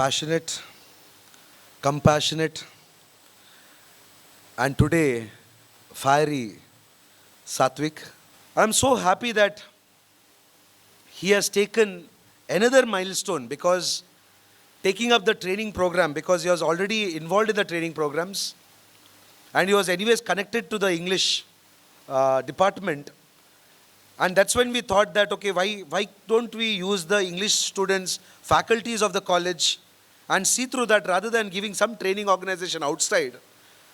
passionate, compassionate, and today fiery Satvik. I'm so happy that he has taken another milestone because taking up the training program, because he was already involved in the training programs and he was anyways connected to the English department. And that's when we thought that, okay, why don't we use the English students, faculties of the college and see through that rather than giving some training organization outside.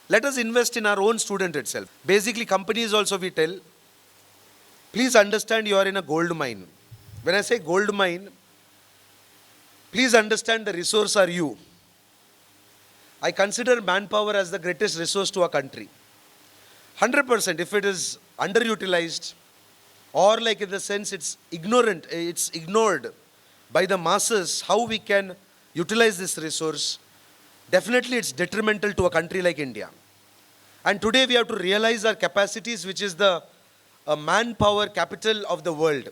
Let us invest in our own student itself. Basically, companies also we tell, please understand you are in a gold mine. When I say gold mine, please understand the resource are you. I consider manpower as the greatest resource to a country. 100% if it is underutilized or like in the sense it's ignored by the masses, how we can utilize this resource, definitely it's detrimental to a country like India. And today we have to realize our capacities, which is the manpower capital of the world.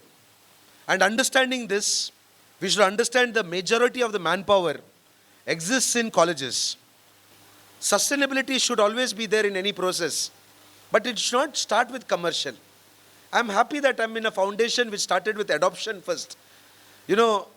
And understanding this, we should understand the majority of the manpower exists in colleges. Sustainability should always be there in any process, but it should not start with commercial. I'm happy that I'm in a foundation which started with adoption first. You know,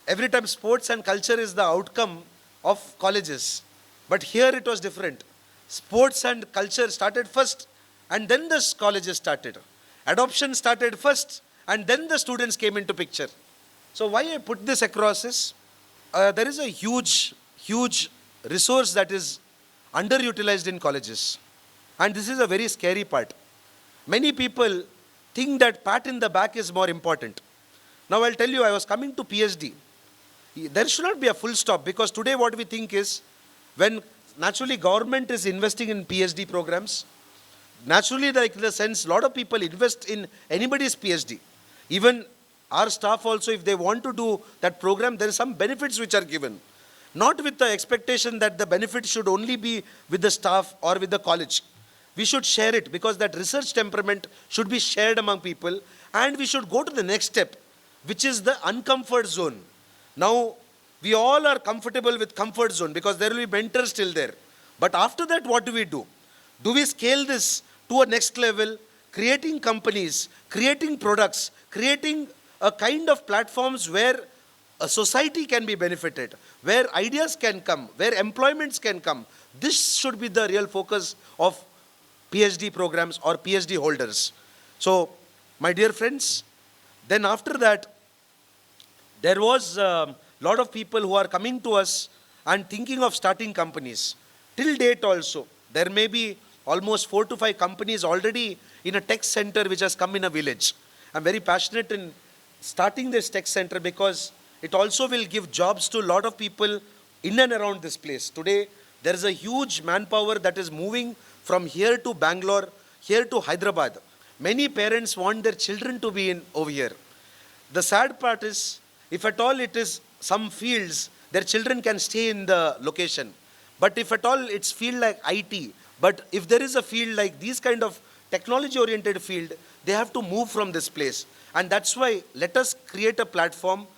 every time sports and culture is the outcome of colleges. But here it was different. Sports and culture started first and then the colleges started. Adoption started first and then the students came into picture. So why I put this across is, there is a huge resource that is underutilized in colleges. And this is a very scary part. Many people think that pat in the back is more important. Now I'll tell you, I was coming to PhD. There should not be a full stop because today what we think is, when naturally government is investing in PhD programs, naturally like in the sense, a lot of people invest in anybody's PhD. Even our staff also, if they want to do that program, there are some benefits which are given. Not with the expectation that the benefit should only be with the staff or with the college. We should share it because that research temperament should be shared among people, and we should go to the next step, which is the uncomfort zone. Now, we all are comfortable with comfort zone because there will be mentors still there. But after that, what do we do? Do we scale this to a next level, creating companies, creating products, creating a kind of platforms where a society can be benefited, where ideas can come, where employments can come? This should be the real focus of PhD programs or PhD holders. So, my dear friends, then after that, there was a lot of people who are coming to us and thinking of starting companies. Till date also, there may be almost 4 to 5 companies already in a tech center which has come in a village. I'm very passionate in starting this tech center because it also will give jobs to a lot of people in and around this place. Today, there is a huge manpower that is moving from here to Bangalore, here to Hyderabad. Many parents want their children to be in over here. The sad part is, if at all it is some fields, their children can stay in the location. But if at all it's field like IT, but if there is a field like these kind of technology-oriented field, they have to move from this place. And that's why let us create a platform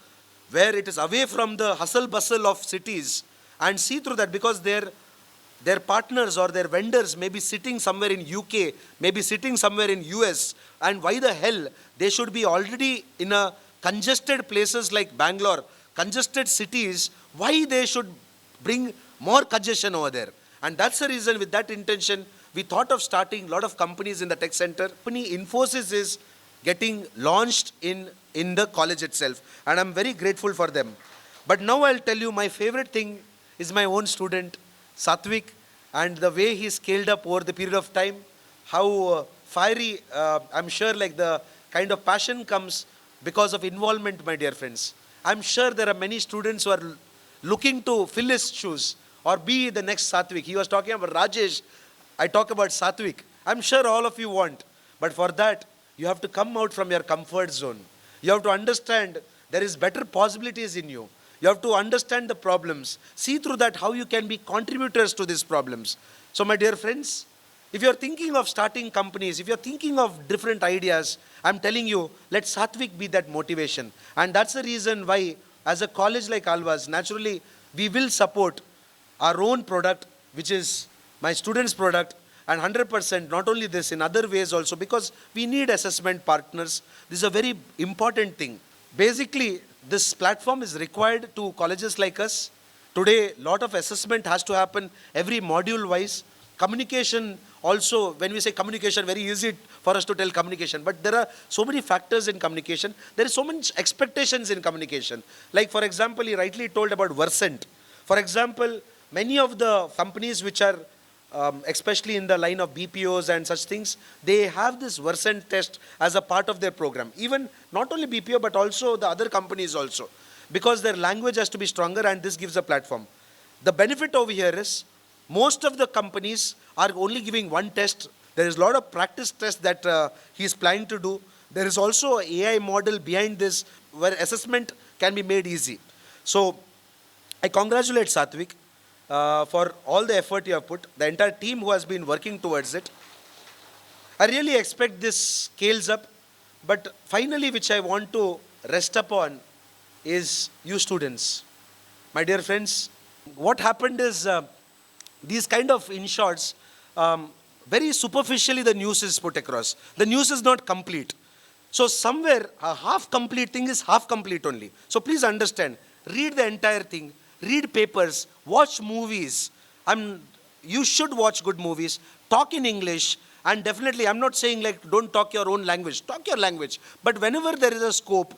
where it is away from the hustle bustle of cities and see through that, because their partners or their vendors may be sitting somewhere in UK, may be sitting somewhere in US, and why the hell they should be already in a congested places like Bangalore, congested cities, why they should bring more congestion over there? And that's the reason, with that intention, we thought of starting a lot of companies in the tech center. Company Infosys is getting launched in the college itself, and I'm very grateful for them. But now I'll tell you, my favorite thing is my own student, Satvik, and the way he scaled up over the period of time, how fiery, I'm sure like the kind of passion comes because of involvement, my dear friends. I'm sure there are many students who are looking to fill his shoes or be the next Satvik. He was talking about Rajesh, I talk about Satvik. I'm sure all of you want, but for that, you have to come out from your comfort zone. You have to understand there is better possibilities in you. You have to understand the problems. See through that how you can be contributors to these problems. So my dear friends, if you're thinking of starting companies, if you're thinking of different ideas, I'm telling you, let Satvik be that motivation. And that's the reason why as a college like Alva's, naturally, we will support our own product, which is my students' product, and 100%, not only this, in other ways also, because we need assessment partners. This is a very important thing. Basically, this platform is required to colleges like us. Today, lot of assessment has to happen every module wise. Communication also, when we say communication, very easy for us to tell communication, but there are so many factors in communication. There is so much expectations in communication. Like for example, he rightly told about Versant. For example, many of the companies which are especially in the line of BPOs and such things, they have this Versant test as a part of their program. Even not only BPO, but also the other companies also. Because their language has to be stronger and this gives a platform. The benefit over here is, most of the companies are only giving one test. There is a lot of practice tests that he is planning to do. There is also an AI model behind this where assessment can be made easy. So I congratulate Satvik for all the effort you have put, the entire team who has been working towards it. I really expect this scales up, but finally which I want to rest upon is you students. My dear friends, what happened is these kind of in shorts, very superficially the news is put across. The news is not complete. So somewhere a half complete thing is half complete only. So please understand, read the entire thing, read papers, watch movies. You should watch good movies, talk in English, and definitely I'm not saying like don't talk your own language, talk your language. But whenever there is a scope,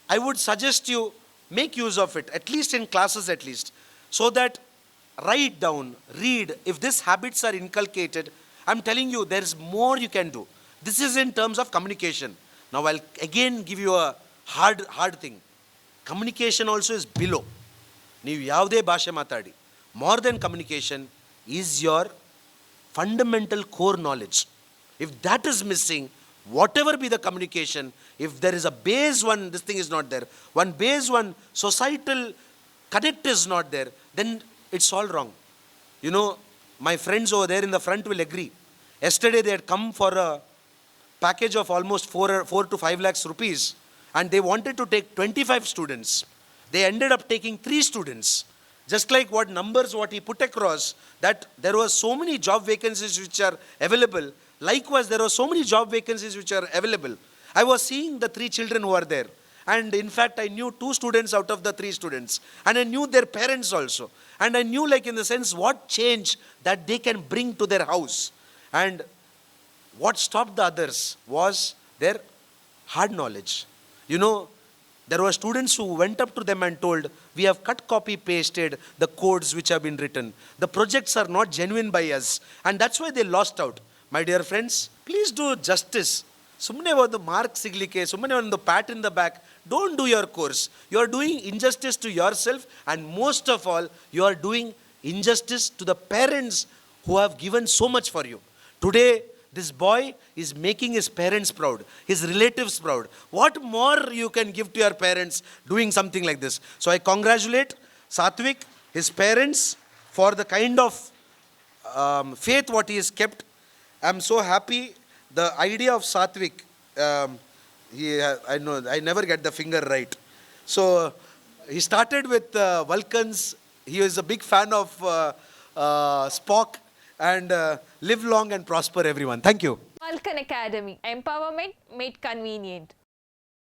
I would suggest you make use of it, at least in classes at least, so that write down, read. If these habits are inculcated, I'm telling you, there's more you can do. This is in terms of communication. Now I'll again give you a hard thing. Communication also is below. ನೀವು ಯಾವುದೇ ಭಾಷೆ ಮಾತಾಡಿ, more than communication is your fundamental core knowledge. If that is missing, whatever be the communication, if there is a base one, this thing is not there, one base one societal connect is not there, then it's all wrong. You know, my friends over there in the front will agree. Yesterday they had come for a package of almost 4 to 5 lakhs rupees, and they wanted to take 25 students. They ended up taking 3 students. Just like what he put across, that there were so many job vacancies which are available. Likewise, there were so many job vacancies which are available. I was seeing the 3 children who are there. And in fact, I knew 2 students out of the 3 students. And I knew their parents also. And I knew, like, in the sense, what change that they can bring to their house. And what stopped the others was their hard knowledge. You know, there were students who went up to them and told, we have cut, copy, pasted the codes which have been written. The projects are not genuine by us. And that's why they lost out. My dear friends, please do justice. ಸುಮ್ಮನೆ ಒಂದು mark ಸಿಗಲಿಕ್ಕೆ, ಸುಮ್ಮನೆ ಒಂದು pat in the back, don't do your course. You are doing injustice to yourself, and most of all, you are doing injustice to the parents who have given so much for you. Today, this boy is making his parents proud, his relatives proud. What more you can give to your parents doing something like this? So I congratulate Satvik, his parents, for the kind of faith what he has kept. I'm so happy. The idea of Satvik, I know, I never get the finger right. So he started with Vulcans. He is a big fan of Spock. And live long and prosper, everyone. Thank you. Vulcan Academy. Empowerment made convenient.